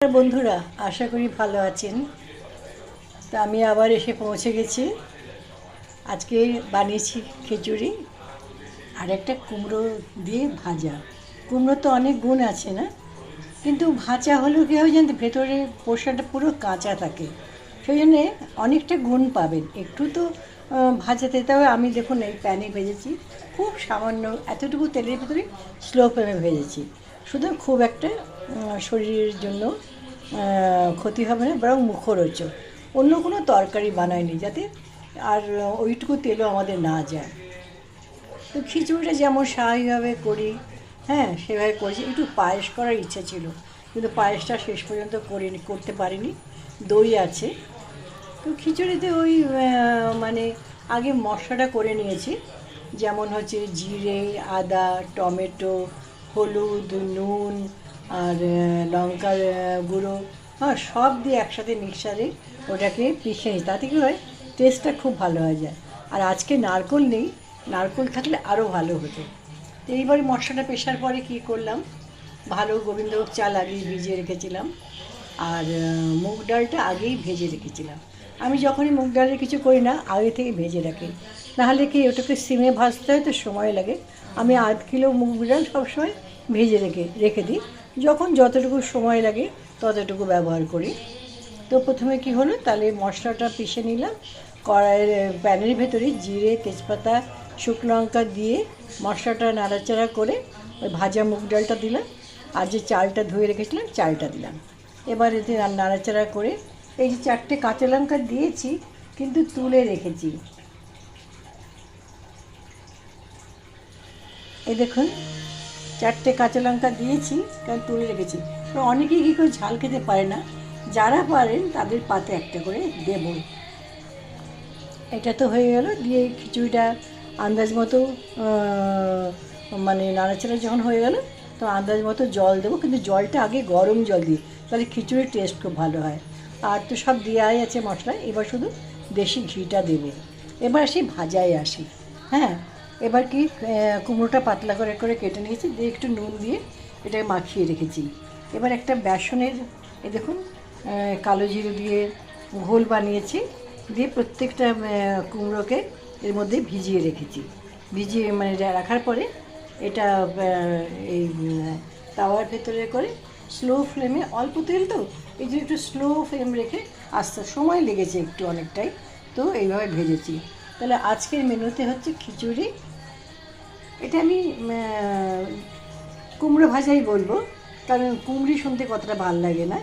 বন্ধুরা, আশা করি ভালো আছেন। তা আমি আবার এসে পৌঁছে গেছি। আজকে বানিয়েছি খিচুড়ি আর একটা কুমড়ো দিয়ে ভাজা। কুমড়ো তো অনেক গুণ আছে না, কিন্তু ভাজা হলেও কী হয় জানতে, ভেতরে পোষাটা পুরো কাঁচা থাকে, সেই জন্যে অনেকটা গুণ পাবেন। একটু তো ভাজাতে দিতে হবে। আমি দেখুন এই প্যানে ভেজেছি, খুব সামান্য এতটুকু তেলের ভেতরে স্লো ফ্লেমে ভেজেছি। শুধু খুব একটা শরীরের জন্য ক্ষতি হবে না, বরং মুখরোচক। অন্য কোনো তরকারি বানায়নি যাতে আর ওইটুকু তেলও আমাদের না যায়। তো খিচুড়িটা যেমন স্বাভাবিকভাবে করি, হ্যাঁ সেভাবে করেছি। একটু পায়েস করার ইচ্ছা ছিল, কিন্তু পায়েসটা শেষ পর্যন্ত করতে পারিনি। দই আছে। তো খিচুড়িতে ওই মানে আগে মশলাটা করে নিয়েছি, যেমন হচ্ছে জিরে, আদা, টমেটো, হলুদ, নুন আর লঙ্কার গুঁড়ো, হ্যাঁ সব দিয়ে একসাথে মিক্সারে ওটাকে পিষে নিই। তাতে কী হয়, টেস্টটা খুব ভালো হয়ে যায়। আর আজকে নারকেল নেই, নারকেল থাকলে আরও ভালো হতো। তো এইবার মশলাটা পেশার পরে কী করলাম, ভালো গোবিন্দভোগ চাল আগেই ভিজিয়ে রেখেছিলাম, আর মুগ ডালটা আগেই ভেজে রেখেছিলাম। আমি যখনই মুগ ডালের কিছু করি না, আগে থেকে ভেজে রাখি, নাহলে কি ওটাকে সিমে ভাজতে হয় তো সময় লাগে। আমি আধ কিলো মুগ ডাল সবসময় ভেজে রেখে দিই, যখন যতটুকু সময় লাগে ততটুকু ব্যবহার করি। তো প্রথমে কি হলো, তাহলে মশলাটা পিষে নিলাম। কড়াইয়ের প্যানের ভেতরে জিরে, তেজপাতা, শুকনো লঙ্কা দিয়ে মশলাটা নাড়াচাড়া করে ওই ভাজা মুগ ডালটা দিলাম, আর যে চালটা ধুয়ে রেখেছিলাম চালটা দিলাম। এবার এতে নাড়াচাড়া করে এই যে 4টে কাঁচা লঙ্কা দিয়েছি, কিন্তু তুলে রেখেছি। এই দেখুন, 4টে কাঁচা লঙ্কা দিয়েছি, কারণ তুলে রেখেছি। তো অনেকেই কী করে ঝাল খেতে পারে না, যারা পারেন তাদের পাতে একটা করে দেব। এটা তো হয়ে গেল। দিয়ে খিচুড়িটা আন্দাজ মতো মানে নাড়াচাড়া যখন হয়ে গেল, তো আন্দাজ মতো জল দেবো, কিন্তু জলটা আগে গরম জল দিই, তাহলে খিচুড়ির টেস্ট খুব ভালো হয়। আর তো সব দেওয়াই আছে মশলা, এবার শুধু দেশি ঘিটা দেবো। এবার আসি ভাজায় আসি। হ্যাঁ, এবার কি কুমড়োটা পাতলা করে করে কেটে নিয়েছি, দিয়ে একটু নুন দিয়ে এটাকে মাখিয়ে রেখেছি। এবার একটা বেসনের, এই দেখুন কালো জিরে দিয়ে ঘোল বানিয়েছি, দিয়ে প্রত্যেকটা কুমড়োকে এর মধ্যে ভিজিয়ে রেখেছি। ভিজিয়ে মানে রাখার পরে এটা এই তাওয়ার ভেতরে করে স্লো ফ্লেমে, অল্প তেল তো এই যে একটু স্লো ফ্লেম রেখে আস্তে, সময় লেগেছে একটু অনেকটাই, তো এইভাবে ভেজেছি। তাহলে আজকের মেনুতে হচ্ছে খিচুড়ি। এটা আমি কুমড়ো ভাজাই বলবো, কারণ কুমড়ি শুনতে কতটা ভালো লাগে না।